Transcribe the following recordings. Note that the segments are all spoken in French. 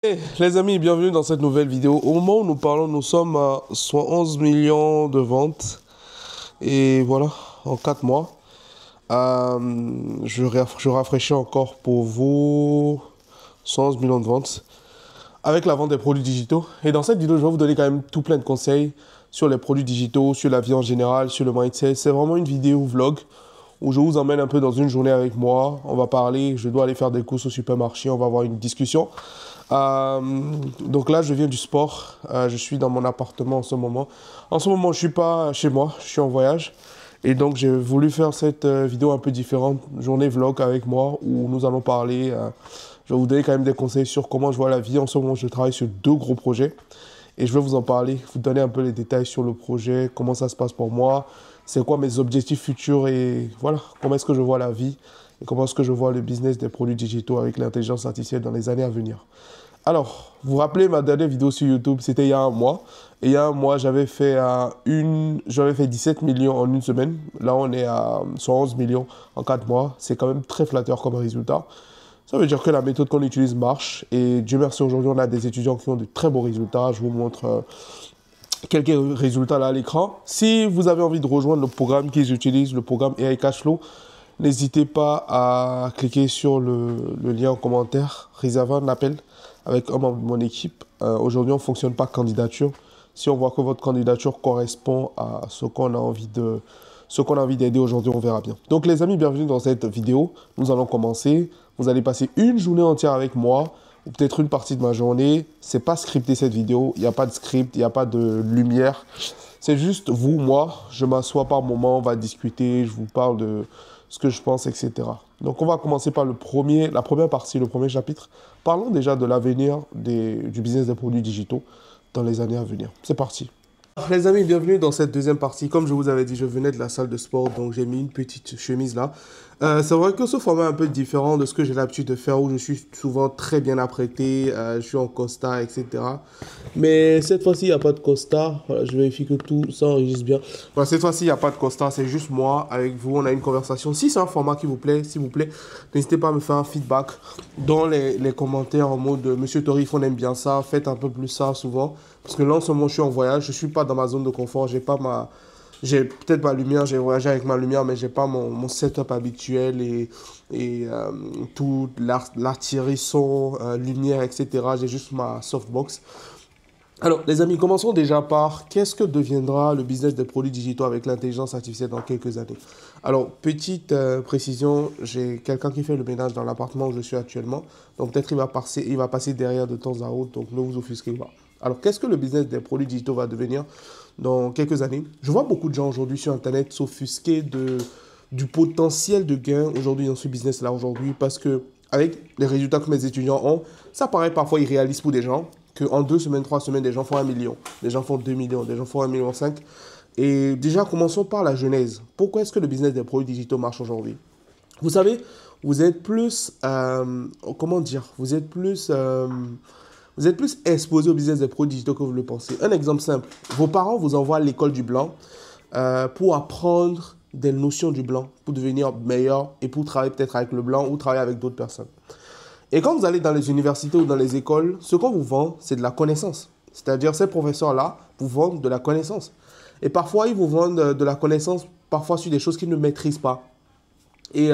Les amis, bienvenue dans cette nouvelle vidéo. Au moment où nous parlons, nous sommes à 111 millions de ventes. Et voilà, en 4 mois. Je rafraîchis encore pour vous 111 millions de ventes avec la vente des produits digitaux. Et dans cette vidéo, je vais vous donner quand même tout plein de conseils sur les produits digitaux, sur la vie en général, sur le mindset. C'est vraiment une vidéo vlog où je vous emmène un peu dans une journée avec moi. On va parler, je dois aller faire des courses au supermarché, on va avoir une discussion. Donc là, je viens du sport. Je suis dans mon appartement en ce moment. En ce moment, je suis pas chez moi, je suis en voyage. Et donc, j'ai voulu faire cette vidéo un peu différente, journée vlog avec moi, où nous allons parler. Je vais vous donner quand même des conseils sur comment je vois la vie. En ce moment, je travaille sur 2 gros projets. Et je vais vous en parler, vous donner un peu les détails sur le projet, comment ça se passe pour moi, c'est quoi mes objectifs futurs et voilà, comment est-ce que je vois la vie et comment est-ce que je vois le business des produits digitaux avec l'intelligence artificielle dans les années à venir. Alors, vous vous rappelez ma dernière vidéo sur YouTube, c'était il y a un mois. Et il y a un mois, j'avais fait 17 millions en une semaine. Là, on est à 111 millions en 4 mois. C'est quand même très flatteur comme résultat. Ça veut dire que la méthode qu'on utilise marche. Et Dieu merci, aujourd'hui, on a des étudiants qui ont de très beaux résultats. Je vous montre quelques résultats là à l'écran. Si vous avez envie de rejoindre le programme qu'ils utilisent, le programme AI Cashflow, n'hésitez pas à cliquer sur le lien en commentaire, réserver un appel avec un membre de mon équipe. Aujourd'hui, on ne fonctionne pas candidature. Si on voit que votre candidature correspond à ce qu'on a envie d'aider aujourd'hui, on verra bien. Donc les amis, bienvenue dans cette vidéo. Nous allons commencer. Vous allez passer une journée entière avec moi, ou peut-être une partie de ma journée. C'est pas scripté cette vidéo. Il n'y a pas de script, il n'y a pas de lumière. C'est juste vous, moi. Je m'assois par moment, on va discuter, je vous parle de ce que je pense, etc. Donc on va commencer par la première partie, le premier chapitre. Parlons déjà de l'avenir du business des produits digitaux dans les années à venir. C'est parti. Les amis, bienvenue dans cette deuxième partie. Comme je vous avais dit, je venais de la salle de sport, donc j'ai mis une petite chemise là. C'est vrai que ce format est un peu différent de ce que j'ai l'habitude de faire, où je suis souvent très bien apprêté, je suis en costard, etc. Mais cette fois-ci, il n'y a pas de costard. Voilà, je vérifie que tout s'enregistre bien. Voilà, cette fois-ci, il n'y a pas de costard, c'est juste moi avec vous. On a une conversation. Si c'est un format qui vous plaît, s'il vous plaît, n'hésitez pas à me faire un feedback dans les commentaires en mode Monsieur Torif, on aime bien ça, faites un peu plus ça souvent. Parce que là, en ce moment, je suis en voyage, je ne suis pas dans ma zone de confort, j'ai peut-être ma lumière, j'ai voyagé avec ma lumière, mais je n'ai pas mon setup habituel et tout l'artillerie, son, lumière, etc. J'ai juste ma softbox. Alors, les amis, commençons déjà par qu'est-ce que deviendra le business des produits digitaux avec l'intelligence artificielle dans quelques années. Alors, petite précision, j'ai quelqu'un qui fait le ménage dans l'appartement où je suis actuellement. Donc, peut-être il va passer derrière de temps à autre, donc ne vous offusquez pas. Alors, qu'est-ce que le business des produits digitaux va devenir dans quelques années? Je vois beaucoup de gens aujourd'hui sur Internet s'offusquer du potentiel de gain aujourd'hui dans ce business-là aujourd'hui parce que avec les résultats que mes étudiants ont, ça paraît parfois irréaliste pour des gens qu'en 2 semaines, 3 semaines, des gens font 1 million, des gens font 2 millions, des gens font 1,5 million. Et déjà, commençons par la genèse. Pourquoi est-ce que le business des produits digitaux marche aujourd'hui? Vous savez, vous êtes plus, comment dire, vous êtes plus exposé au business des produits digitaux que vous le pensez. Un exemple simple, vos parents vous envoient à l'école du blanc pour apprendre des notions du blanc, pour devenir meilleur et pour travailler peut-être avec le blanc ou travailler avec d'autres personnes. Et quand vous allez dans les universités ou dans les écoles, ce qu'on vous vend, c'est de la connaissance. C'est-à-dire, ces professeurs-là vous vendent de la connaissance. Et parfois, ils vous vendent de la connaissance, parfois sur des choses qu'ils ne maîtrisent pas. Et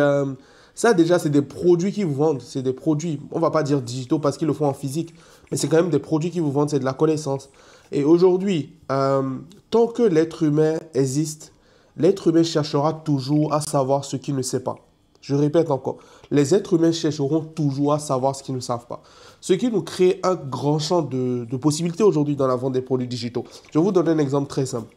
ça, déjà, c'est des produits qu'ils vous vendent. C'est des produits, on ne va pas dire digitaux parce qu'ils le font en physique, mais c'est quand même des produits qu'ils vous vendent, c'est de la connaissance. Et aujourd'hui, tant que l'être humain existe, l'être humain cherchera toujours à savoir ce qu'il ne sait pas. Je répète encore, les êtres humains chercheront toujours à savoir ce qu'ils ne savent pas. Ce qui nous crée un grand champ de possibilités aujourd'hui dans la vente des produits digitaux. Je vais vous donner un exemple très simple.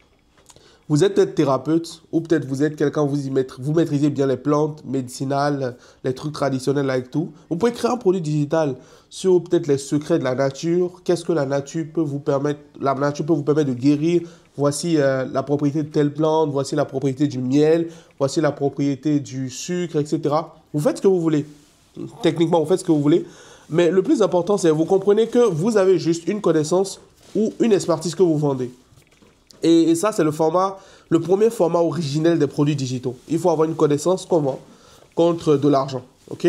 Vous êtes peut-être thérapeute ou peut-être vous êtes quelqu'un, vous maîtrisez bien les plantes médicinales, les trucs traditionnels avec tout. Vous pouvez créer un produit digital sur peut-être les secrets de la nature. Qu'est-ce que la nature peut vous permettre? La nature peut vous permettre de guérir. Voici la propriété de telle plante, voici la propriété du miel, voici la propriété du sucre, etc. Vous faites ce que vous voulez. Techniquement, vous faites ce que vous voulez. Mais le plus important, c'est que vous comprenez que vous avez juste une connaissance ou une expertise que vous vendez. Et ça, c'est le premier format originel des produits digitaux. Il faut avoir une connaissance qu'on vend contre de l'argent. OK?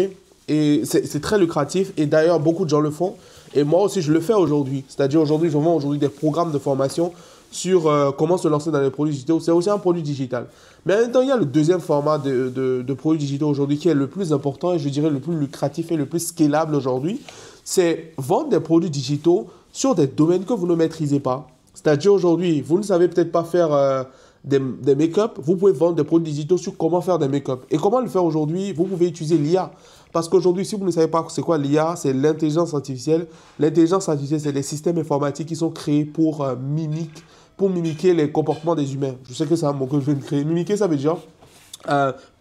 Et c'est très lucratif. Et d'ailleurs, beaucoup de gens le font. Et moi aussi, je le fais aujourd'hui. C'est-à-dire aujourd'hui, je vends aujourd'hui des programmes de formation sur comment se lancer dans les produits digitaux. C'est aussi un produit digital. Mais en même temps, il y a le deuxième format de produits digitaux aujourd'hui qui est le plus important et je dirais le plus lucratif et le plus scalable aujourd'hui. C'est vendre des produits digitaux sur des domaines que vous ne maîtrisez pas. C'est-à-dire aujourd'hui, vous ne savez peut-être pas faire des make-up, vous pouvez vendre des produits digitaux sur comment faire des make-up. Et comment le faire aujourd'hui? Vous pouvez utiliser l'IA. Parce qu'aujourd'hui, si vous ne savez pas c'est quoi l'IA, c'est l'intelligence artificielle. L'intelligence artificielle, c'est des systèmes informatiques qui sont créés pour mimiquer les comportements des humains. Je sais que c'est un mot que je viens de créer. Mimiquer, ça veut dire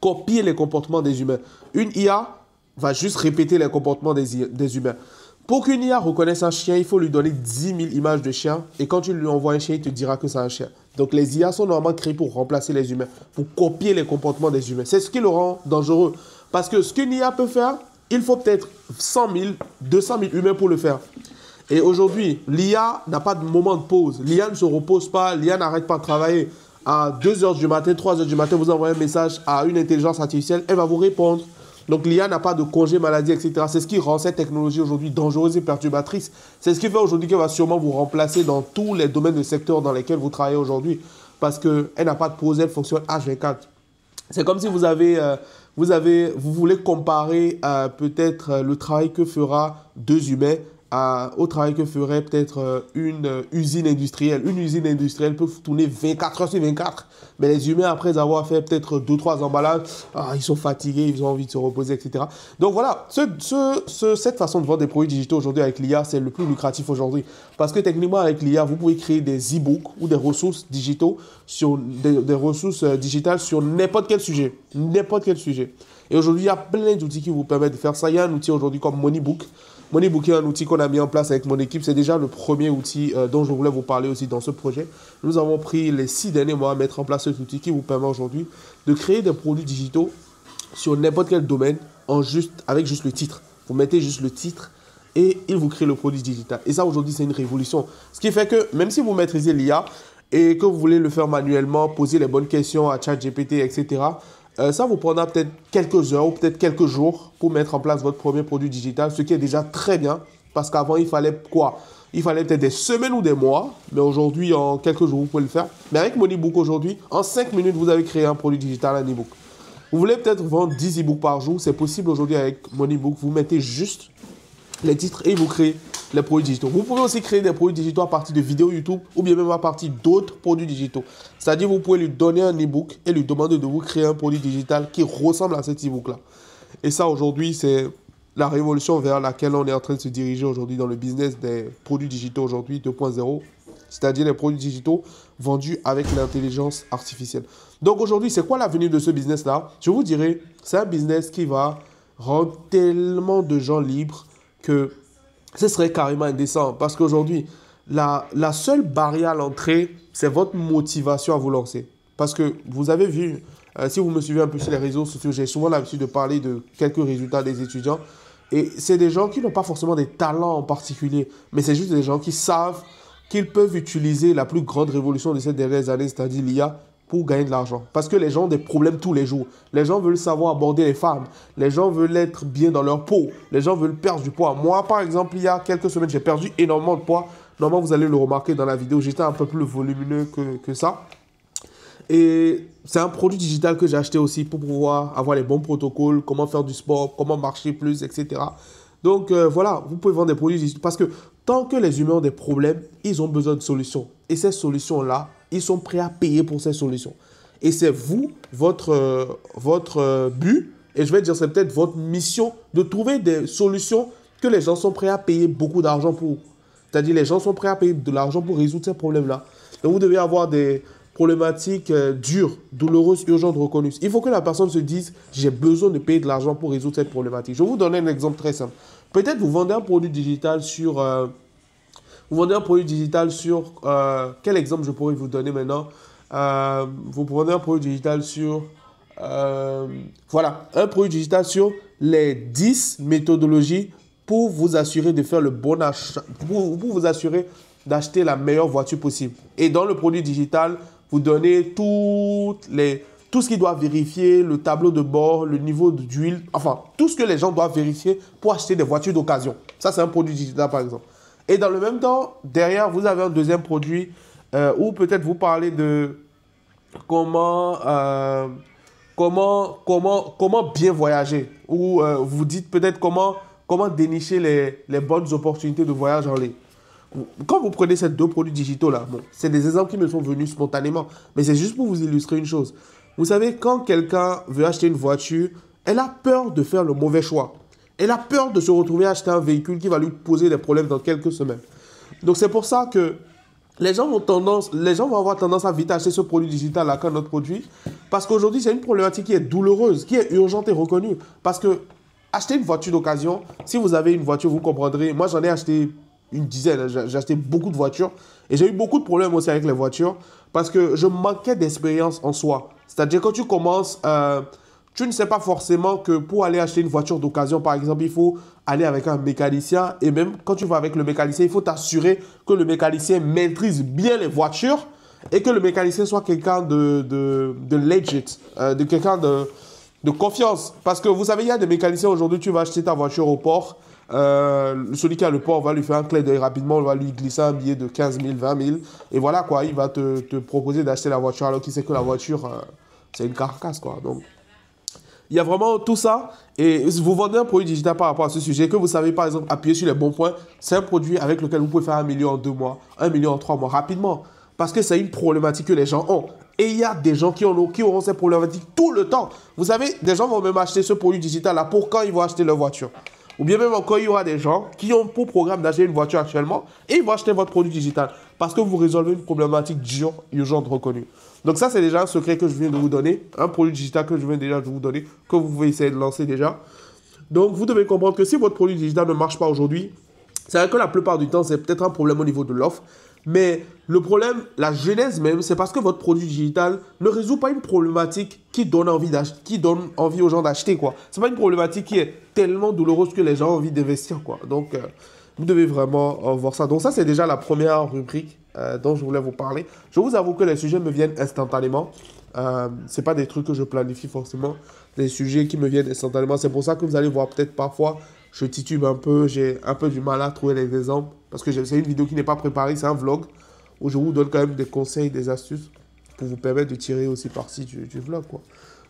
copier les comportements des humains. Une IA va juste répéter les comportements des humains. Pour qu'une IA reconnaisse un chien, il faut lui donner 10 000 images de chiens. Et quand tu lui envoies un chien, il te dira que c'est un chien. Donc les IA sont normalement créées pour remplacer les humains, pour copier les comportements des humains. C'est ce qui le rend dangereux. Parce que ce qu'une IA peut faire, il faut peut-être 100 000, 200 000 humains pour le faire. Et aujourd'hui, l'IA n'a pas de moment de pause. L'IA ne se repose pas, l'IA n'arrête pas de travailler. À 2 h du matin, 3 h du matin, vous envoyez un message à une intelligence artificielle, elle va vous répondre. Donc l'IA n'a pas de congé maladie, etc. C'est ce qui rend cette technologie aujourd'hui dangereuse et perturbatrice. C'est ce qui fait aujourd'hui qu'elle va sûrement vous remplacer dans tous les domaines de secteur dans lesquels vous travaillez aujourd'hui. Parce qu'elle n'a pas de pause, elle fonctionne H24. C'est comme si vous voulez comparer peut-être le travail que fera 2 humains au travail que ferait peut-être une usine industrielle. Une usine industrielle peut tourner 24 heures sur 24, mais les humains, après avoir fait peut-être 2-3 emballages, ils sont fatigués, ils ont envie de se reposer, etc. Donc voilà, cette façon de vendre des produits digitaux aujourd'hui avec l'IA, c'est le plus lucratif aujourd'hui. Parce que techniquement, avec l'IA, vous pouvez créer des e-books ou des ressources digitaux des ressources digitales sur n'importe quel sujet. N'importe quel sujet. Et aujourd'hui, il y a plein d'outils qui vous permettent de faire ça. Il y a un outil aujourd'hui comme Moneybook. Moneybook est un outil qu'on a mis en place avec mon équipe. C'est déjà le premier outil dont je voulais vous parler aussi dans ce projet. Nous avons pris les 6 derniers mois à mettre en place cet outil qui vous permet aujourd'hui de créer des produits digitaux sur n'importe quel domaine avec juste le titre. Vous mettez juste le titre et il vous crée le produit digital. Et ça, aujourd'hui, c'est une révolution. Ce qui fait que même si vous maîtrisez l'IA et que vous voulez le faire manuellement, poser les bonnes questions à ChatGPT, etc., ça vous prendra peut-être quelques heures ou peut-être quelques jours pour mettre en place votre premier produit digital, ce qui est déjà très bien parce qu'avant, il fallait quoi? Il fallait peut-être des semaines ou des mois, mais aujourd'hui, en quelques jours, vous pouvez le faire. Mais avec Moneybook aujourd'hui, en 5 minutes, vous avez créé un produit digital, un e-book. Vous voulez peut-être vendre 10 e-books par jour, c'est possible aujourd'hui avec Moneybook. Vous mettez juste les titres et vous créez les produits digitaux. Vous pouvez aussi créer des produits digitaux à partir de vidéos YouTube ou bien même à partir d'autres produits digitaux. C'est-à-dire vous pouvez lui donner un e-book et lui demander de vous créer un produit digital qui ressemble à cet e-book-là. Et ça aujourd'hui, c'est la révolution vers laquelle on est en train de se diriger aujourd'hui dans le business des produits digitaux aujourd'hui 2.0. C'est-à-dire les produits digitaux vendus avec l'intelligence artificielle. Donc aujourd'hui, c'est quoi l'avenir de ce business-là? Je vous dirais, c'est un business qui va rendre tellement de gens libres que ce serait carrément indécent. Parce qu'aujourd'hui, la seule barrière à l'entrée, c'est votre motivation à vous lancer. Parce que vous avez vu, si vous me suivez un peu sur les réseaux sociaux, j'ai souvent l'habitude de parler de quelques résultats des étudiants. Et c'est des gens qui n'ont pas forcément des talents en particulier, mais c'est juste des gens qui savent qu'ils peuvent utiliser la plus grande révolution de ces dernières années, c'est-à-dire l'IA, pour gagner de l'argent. Parce que les gens ont des problèmes tous les jours. Les gens veulent savoir aborder les femmes. Les gens veulent être bien dans leur peau. Les gens veulent perdre du poids. Moi, par exemple, il y a quelques semaines, j'ai perdu énormément de poids. Normalement, vous allez le remarquer dans la vidéo. J'étais un peu plus volumineux que ça. Et c'est un produit digital que j'ai acheté aussi pour pouvoir avoir les bons protocoles, comment faire du sport, comment marcher plus, etc. Donc voilà, vous pouvez vendre des produits digitaux parce que tant que les humains ont des problèmes, ils ont besoin de solutions. Et ces solutions-là, ils sont prêts à payer pour ces solutions. Et c'est vous, votre but, et je vais dire c'est peut-être votre mission, de trouver des solutions que les gens sont prêts à payer beaucoup d'argent pour. C'est-à-dire les gens sont prêts à payer de l'argent pour résoudre ces problèmes-là. Donc vous devez avoir des problématiques dures, douloureuses, urgentes, reconnues. Il faut que la personne se dise, j'ai besoin de payer de l'argent pour résoudre cette problématique. Je vais vous donner un exemple très simple. Peut-être vous vendez un produit digital sur... quel exemple je pourrais vous donner maintenant? Vous vendez un produit digital sur... voilà, un produit digital sur les 10 méthodologies pour vous assurer de faire le bon achat, pour vous assurer d'acheter la meilleure voiture possible. Et dans le produit digital, vous donnez toutes les tout ce qu'ils doivent vérifier, le tableau de bord, le niveau d'huile, enfin, tout ce que les gens doivent vérifier pour acheter des voitures d'occasion. Ça, c'est un produit digital, par exemple. Et dans le même temps, derrière, vous avez un deuxième produit où peut-être vous parlez de comment bien voyager. Ou vous dites peut-être comment dénicher les bonnes opportunités de voyage en ligne. Quand vous prenez ces deux produits digitaux-là, bon, c'est des exemples qui me sont venus spontanément, mais c'est juste pour vous illustrer une chose. Vous savez, quand quelqu'un veut acheter une voiture, elle a peur de faire le mauvais choix. Elle a peur de se retrouver à acheter un véhicule qui va lui poser des problèmes dans quelques semaines. Donc c'est pour ça que les gens vont avoir tendance à vite acheter ce produit digital-là qu'un autre produit, parce qu'aujourd'hui, c'est une problématique qui est douloureuse, qui est urgente et reconnue. Parce que acheter une voiture d'occasion, si vous avez une voiture, vous comprendrez. Moi, j'en ai acheté une dizaine, j'ai acheté beaucoup de voitures et j'ai eu beaucoup de problèmes aussi avec les voitures parce que je manquais d'expérience en soi. C'est-à-dire quand tu commences, tu ne sais pas forcément que pour aller acheter une voiture d'occasion, par exemple, il faut aller avec un mécanicien et même quand tu vas avec le mécanicien, il faut t'assurer que le mécanicien maîtrise bien les voitures et que le mécanicien soit quelqu'un de legit, de quelqu'un de confiance. Parce que vous savez, il y a des mécaniciens aujourd'hui, tu vas acheter ta voiture au port. Celui qui a le port va lui faire un clin d'œil rapidement, on va lui glisser un billet de 15 000, 20 000 et voilà quoi, il va te proposer d'acheter la voiture alors qu'il sait que la voiture c'est une carcasse quoi. Donc il y a vraiment tout ça et vous vendez un produit digital par rapport à ce sujet que vous savez par exemple appuyer sur les bons points, c'est un produit avec lequel vous pouvez faire 1 million en 2 mois, 1 million en 3 mois rapidement parce que c'est une problématique que les gens ont. Et il y a des gens qui auront ces problématiques tout le temps. Vous savez, des gens vont même acheter ce produit digital-là pour quand ils vont acheter leur voiture. Ou bien même encore, il y aura des gens qui ont pour programme d'acheter une voiture actuellement et ils vont acheter votre produit digital parce que vous résolvez une problématique dure, urgente, reconnue. Donc ça, c'est déjà un secret que je viens de vous donner, un produit digital que je viens déjà de vous donner, que vous pouvez essayer de lancer déjà. Donc, vous devez comprendre que si votre produit digital ne marche pas aujourd'hui, c'est vrai que la plupart du temps, c'est peut-être un problème au niveau de l'offre. Mais le problème, la genèse même, c'est parce que votre produit digital ne résout pas une problématique qui donne envie aux gens d'acheter, quoi. C'est pas une problématique qui est tellement douloureuse que les gens ont envie d'investir, quoi. Donc, vous devez vraiment voir ça. Donc, ça, c'est déjà la première rubrique dont je voulais vous parler. Je vous avoue que les sujets me viennent instantanément. C'est pas des trucs que je planifie forcément. Les sujets qui me viennent instantanément. C'est pour ça que vous allez voir peut-être parfois, je titube un peu, j'ai un peu du mal à trouver les exemples. Parce que c'est une vidéo qui n'est pas préparée, c'est un vlog où je vous donne quand même des conseils, des astuces pour vous permettre de tirer aussi parti du vlog, quoi.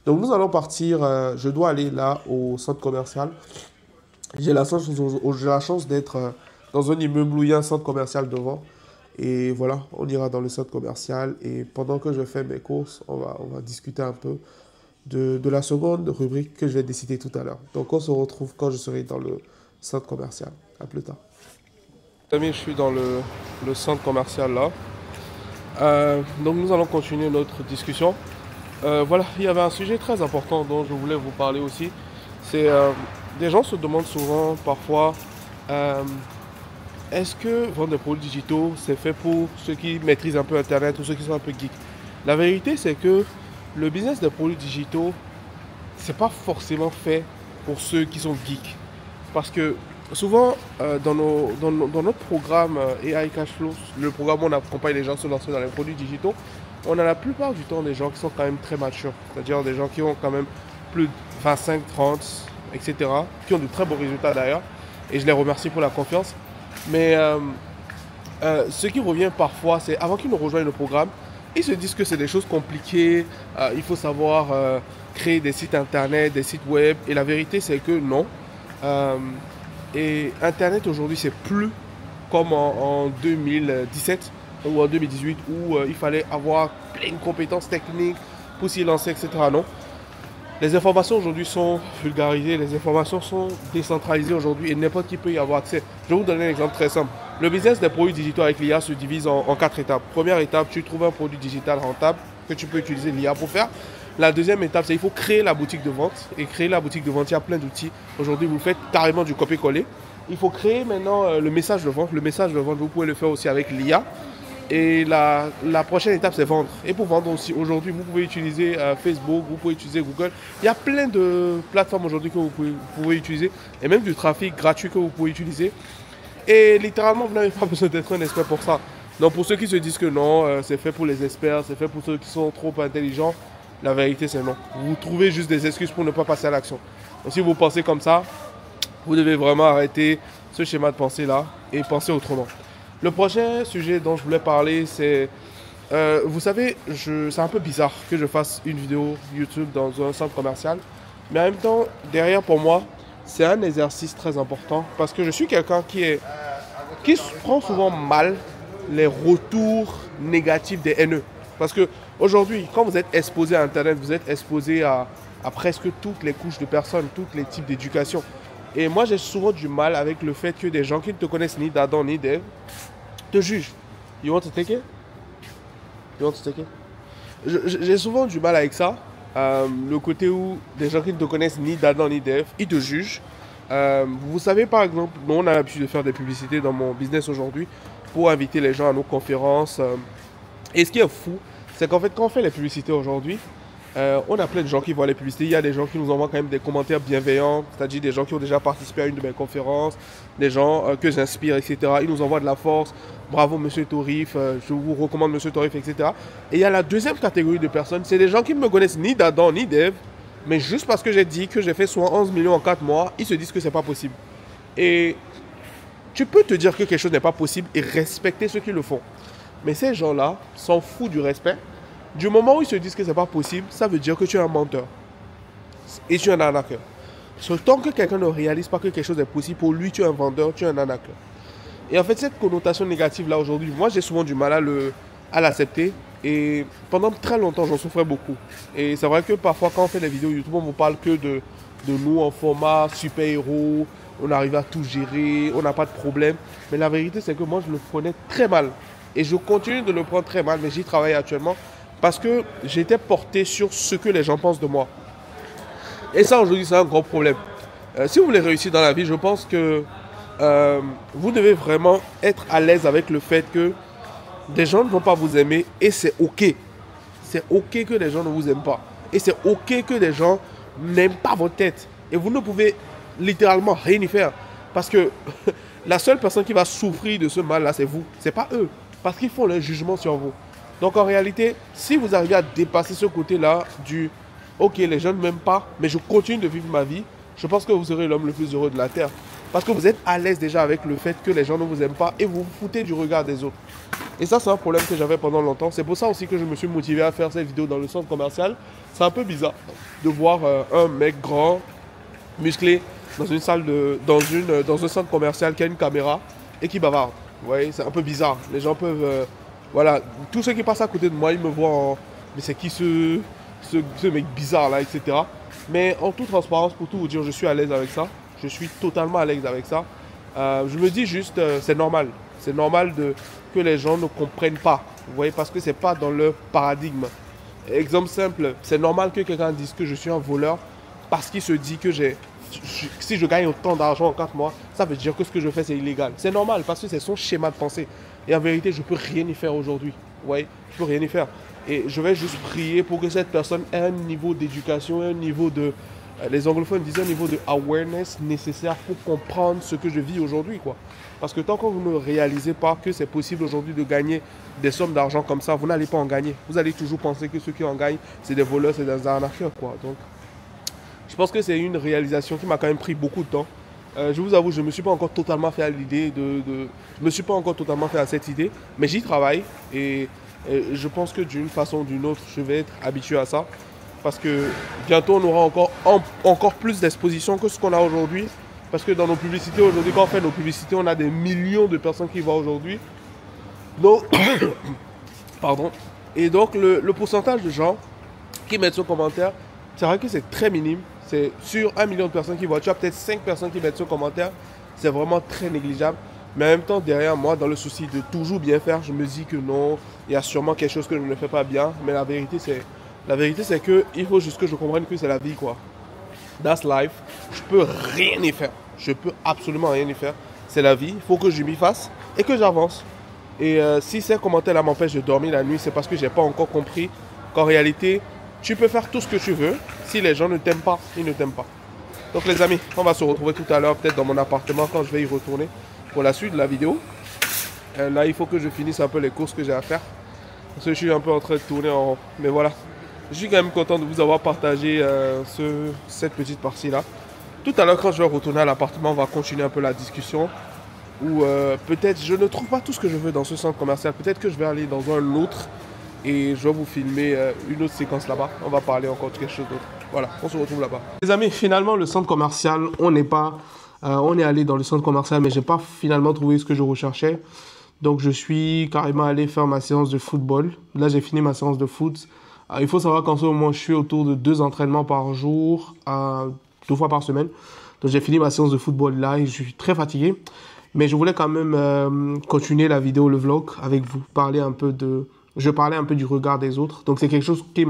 Donc nous allons partir, je dois aller là au centre commercial. J'ai la chance d'être dans un immeuble où il y a un centre commercial devant. Et voilà, on ira dans le centre commercial et pendant que je fais mes courses, on va discuter un peu de la seconde rubrique que je vais décider tout à l'heure. Donc on se retrouve quand je serai dans le centre commercial. À plus tard. Amis, je suis dans le centre commercial là. Donc nous allons continuer notre discussion. Voilà, il y avait un sujet très important dont je voulais vous parler aussi. C'est des gens se demandent souvent parfois est-ce que vendre des produits digitaux c'est fait pour ceux qui maîtrisent un peu internet ou ceux qui sont un peu geeks. La vérité c'est que le business des produits digitaux c'est pas forcément fait pour ceux qui sont geeks. Parce que souvent, dans notre programme AI Cashflow, le programme où on accompagne les gens à se lancer dans les produits digitaux, on a la plupart du temps des gens qui sont quand même très matures. C'est-à-dire des gens qui ont quand même plus de 25, 30, etc. Qui ont de très bons résultats d'ailleurs. Et je les remercie pour la confiance. Mais ce qui revient parfois, c'est avant qu'ils ne rejoignent le programme, ils se disent que c'est des choses compliquées. Il faut savoir créer des sites internet, des sites web. Et la vérité, c'est que non. Et Internet aujourd'hui, c'est plus comme en 2017 ou en 2018 où il fallait avoir plein de compétences techniques pour s'y lancer, etc. Non. Les informations aujourd'hui sont vulgarisées, les informations sont décentralisées aujourd'hui et n'importe qui peut y avoir accès. Je vais vous donner un exemple très simple. Le business des produits digitaux avec l'IA se divise en 4 étapes. Première étape, tu trouves un produit digital rentable que tu peux utiliser l'IA pour faire. La deuxième étape, c'est qu'il faut créer la boutique de vente. Et créer la boutique de vente, il y a plein d'outils. Aujourd'hui, vous faites carrément du copier-coller. Il faut créer maintenant le message de vente. Le message de vente, vous pouvez le faire aussi avec l'IA. Et la prochaine étape, c'est vendre. Et pour vendre aussi, aujourd'hui, vous pouvez utiliser Facebook, vous pouvez utiliser Google. Il y a plein de plateformes aujourd'hui que vous pouvez utiliser. Et même du trafic gratuit que vous pouvez utiliser. Et littéralement, vous n'avez pas besoin d'être un expert pour ça. Donc pour ceux qui se disent que non, c'est fait pour les experts, c'est fait pour ceux qui sont trop intelligents, La vérité, c'est non. Vous trouvez juste des excuses pour ne pas passer à l'action. Donc si vous pensez comme ça, vous devez vraiment arrêter ce schéma de pensée-là et penser autrement. Le prochain sujet dont je voulais parler, c'est... vous savez, c'est un peu bizarre que je fasse une vidéo YouTube dans un centre commercial. Mais en même temps, derrière pour moi, c'est un exercice très important. Parce que je suis quelqu'un qui prend souvent mal les retours négatifs des haineux. Parce que aujourd'hui, quand vous êtes exposé à Internet, vous êtes exposé à presque toutes les couches de personnes, tous les types d'éducation. Et moi, j'ai souvent du mal avec le fait que des gens qui ne te connaissent ni d'Adam ni d'Ève te jugent. You want to take it? You want to take it? J'ai souvent du mal avec ça. Le côté où des gens qui ne te connaissent ni d'Adam ni d'Ève, ils te jugent. Vous savez, par exemple, nous, on a l'habitude de faire des publicités dans mon business aujourd'hui pour inviter les gens à nos conférences. Et ce qui est fou, c'est qu'en fait, quand on fait les publicités aujourd'hui, on a plein de gens qui voient les publicités. Il y a des gens qui nous envoient quand même des commentaires bienveillants, c'est-à-dire des gens qui ont déjà participé à une de mes conférences, des gens que j'inspire, etc. Ils nous envoient de la force. Bravo, monsieur Torif, je vous recommande monsieur Torif, etc. Et il y a la deuxième catégorie de personnes, c'est des gens qui ne me connaissent ni d'Adam ni d'Ève, mais juste parce que j'ai dit que j'ai fait soit 11 millions en 4 mois, ils se disent que c'est pas possible. Et tu peux te dire que quelque chose n'est pas possible et respecter ceux qui le font. Mais ces gens-là s'en foutent du respect. Du moment où ils se disent que c'est pas possible, ça veut dire que tu es un menteur. Et tu es un arnaqueur. Tant que quelqu'un ne réalise pas que quelque chose est possible, pour lui, tu es un vendeur, tu es un arnaqueur. Et en fait, cette connotation négative-là aujourd'hui, moi, j'ai souvent du mal à l'accepter. Et pendant très longtemps, j'en souffrais beaucoup. Et c'est vrai que parfois, quand on fait des vidéos YouTube, on ne vous parle que de nous en format super-héros. On arrive à tout gérer, on n'a pas de problème. Mais la vérité, c'est que moi, je le prenais très mal. Et je continue de le prendre très mal, mais j'y travaille actuellement. Parce que j'étais porté sur ce que les gens pensent de moi. Et ça, aujourd'hui, c'est un gros problème. Si vous voulez réussir dans la vie, je pense que vous devez vraiment être à l'aise avec le fait que des gens ne vont pas vous aimer et c'est OK. C'est OK que les gens ne vous aiment pas. Et c'est OK que des gens n'aiment pas votre tête. Et vous ne pouvez littéralement rien y faire. Parce que la seule personne qui va souffrir de ce mal-là, c'est vous. Ce n'est pas eux. Parce qu'ils font leur jugement sur vous. Donc en réalité, si vous arrivez à dépasser ce côté-là du « Ok, les gens ne m'aiment pas, mais je continue de vivre ma vie », je pense que vous serez l'homme le plus heureux de la Terre. Parce que vous êtes à l'aise déjà avec le fait que les gens ne vous aiment pas et vous vous foutez du regard des autres. Et ça, c'est un problème que j'avais pendant longtemps. C'est pour ça aussi que je me suis motivé à faire cette vidéo dans le centre commercial. C'est un peu bizarre de voir un mec grand, musclé, dans une salle dans un centre commercial qui a une caméra et qui bavarde. Vous voyez, c'est un peu bizarre. Les gens peuvent... voilà, tous ceux qui passent à côté de moi, ils me voient en... Mais c'est qui ce mec bizarre là, etc. Mais en toute transparence, pour tout vous dire, je suis à l'aise avec ça. Je suis totalement à l'aise avec ça. Je me dis juste, c'est normal. C'est normal que les gens ne comprennent pas. Vous voyez, parce que c'est pas dans leur paradigme. Exemple simple, c'est normal que quelqu'un dise que je suis un voleur parce qu'il se dit que si je gagne autant d'argent en 4 mois, ça veut dire que ce que je fais c'est illégal. C'est normal parce que c'est son schéma de pensée. Et en vérité, je ne peux rien y faire aujourd'hui. Vous voyez, je ne peux rien y faire. Et je vais juste prier pour que cette personne ait un niveau d'éducation, un niveau de... les anglophones disent un niveau de awareness nécessaire pour comprendre ce que je vis aujourd'hui, quoi. Parce que tant que vous ne réalisez pas que c'est possible aujourd'hui de gagner des sommes d'argent comme ça, vous n'allez pas en gagner. Vous allez toujours penser que ceux qui en gagnent, c'est des voleurs, c'est des arnaqueurs, quoi. Donc, je pense que c'est une réalisation qui m'a quand même pris beaucoup de temps. Je vous avoue, je ne me suis pas encore totalement fait à l'idée je me suis pas encore totalement fait à cette idée, mais j'y travaille et je pense que d'une façon ou d'une autre, je vais être habitué à ça. Parce que bientôt, on aura encore plus d'exposition que ce qu'on a aujourd'hui. Parce que dans nos publicités aujourd'hui, quand on fait nos publicités, on a des millions de personnes qui voient aujourd'hui. Donc, pardon. Et donc, le pourcentage de gens qui mettent ce commentaire, c'est vrai que c'est très minime. C'est sur 1 million de personnes qui voient. Tu as peut-être 5 personnes qui mettent ce commentaire. C'est vraiment très négligeable. Mais en même temps, derrière moi, dans le souci de toujours bien faire, je me dis que non, il y a sûrement quelque chose que je ne fais pas bien. Mais la vérité, c'est qu'il faut juste que je comprenne que c'est la vie, quoi. That's life. Je peux rien y faire. Je peux absolument rien y faire. C'est la vie. Il faut que je m'y fasse et que j'avance. Et si ces commentaires-là m'empêchent de dormir la nuit, c'est parce que je n'ai pas encore compris qu'en réalité, tu peux faire tout ce que tu veux. Si les gens ne t'aiment pas, ils ne t'aiment pas. Donc les amis, on va se retrouver tout à l'heure, peut-être dans mon appartement quand je vais y retourner pour la suite de la vidéo. Là, il faut que je finisse un peu les courses que j'ai à faire. Parce que je suis un peu en train de tourner en rond. Mais voilà. Je suis quand même content de vous avoir partagé cette petite partie-là. Tout à l'heure, quand je vais retourner à l'appartement, on va continuer un peu la discussion. Ou peut-être je ne trouve pas tout ce que je veux dans ce centre commercial. Peut-être que je vais aller dans un autre et je vais vous filmer une autre séquence là-bas. On va parler encore de quelque chose d'autre. Voilà, on se retrouve là-bas. Les amis, finalement, le centre commercial, on est allé dans le centre commercial, mais je n'ai pas finalement trouvé ce que je recherchais. Donc, je suis carrément allé faire ma séance de football. Là, j'ai fini ma séance de foot. Il faut savoir qu'en ce moment, je suis autour de 2 entraînements par jour, 2 fois par semaine. Donc, j'ai fini ma séance de football là et je suis très fatigué. Mais je voulais quand même continuer la vidéo, le vlog, avec vous. Je parlais un peu du regard des autres. Donc, c'est quelque chose qui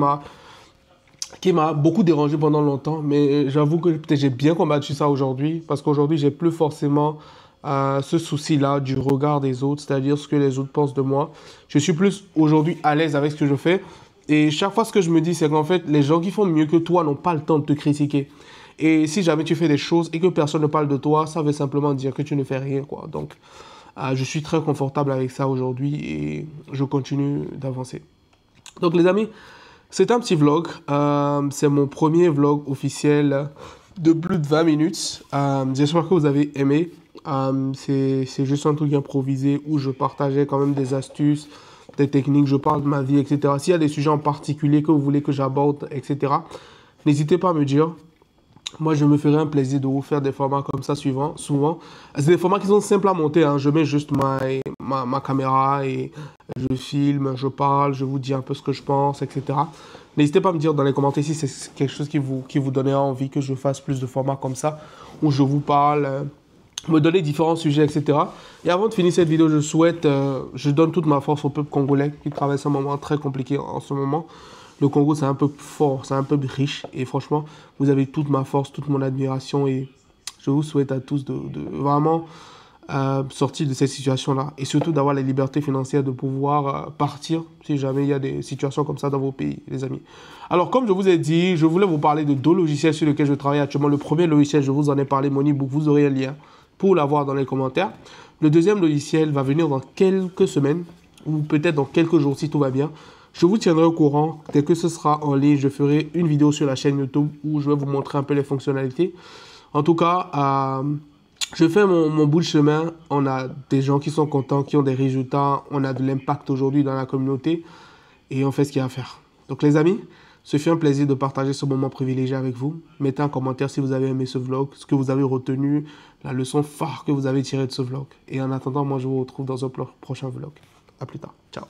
m'a beaucoup dérangé pendant longtemps. Mais j'avoue que peut-être j'ai bien combattu ça aujourd'hui. Parce qu'aujourd'hui, j'ai plus forcément ce souci-là du regard des autres. C'est-à-dire ce que les autres pensent de moi. Je suis plus aujourd'hui à l'aise avec ce que je fais. Et chaque fois, ce que je me dis, c'est qu'en fait, les gens qui font mieux que toi n'ont pas le temps de te critiquer. Et si jamais tu fais des choses et que personne ne parle de toi, ça veut simplement dire que tu ne fais rien, quoi. Donc, je suis très confortable avec ça aujourd'hui et je continue d'avancer. Donc, les amis, c'est un petit vlog. C'est mon premier vlog officiel de plus de 20 minutes. J'espère que vous avez aimé. C'est juste un truc improvisé où je partageais quand même des astuces, des techniques, je parle de ma vie, etc. S'il y a des sujets en particulier que vous voulez que j'aborde, etc., n'hésitez pas à me dire. Moi, je me ferai un plaisir de vous faire des formats comme ça souvent. C'est des formats qui sont simples à monter, hein. Je mets juste ma caméra et je filme, je parle, je vous dis un peu ce que je pense, etc. N'hésitez pas à me dire dans les commentaires si c'est quelque chose qui vous donnera envie que je fasse plus de formats comme ça, où je vous parle, me donner différents sujets, etc. Et avant de finir cette vidéo, je donne toute ma force au peuple congolais qui traverse un moment très compliqué en ce moment. Le Congo, c'est un peu fort, c'est un peu riche. Et franchement, vous avez toute ma force, toute mon admiration. Et je vous souhaite à tous de vraiment sortir de cette situation-là. Et surtout d'avoir la liberté financière de pouvoir partir si jamais il y a des situations comme ça dans vos pays, les amis. Alors, comme je vous ai dit, je voulais vous parler de 2 logiciels sur lesquels je travaille actuellement. Le premier logiciel, je vous en ai parlé, Moneybook. Vous aurez un lien pour l'avoir dans les commentaires. Le deuxième logiciel va venir dans quelques semaines ou peut-être dans quelques jours si tout va bien. Je vous tiendrai au courant. Dès que ce sera en ligne, je ferai une vidéo sur la chaîne YouTube où je vais vous montrer un peu les fonctionnalités. En tout cas, je fais mon bout de chemin. On a des gens qui sont contents, qui ont des résultats. On a de l'impact aujourd'hui dans la communauté. Et on fait ce qu'il y a à faire. Donc les amis, ce fut un plaisir de partager ce moment privilégié avec vous. Mettez un commentaire si vous avez aimé ce vlog, ce que vous avez retenu, la leçon phare que vous avez tirée de ce vlog. Et en attendant, moi je vous retrouve dans un prochain vlog. À plus tard. Ciao.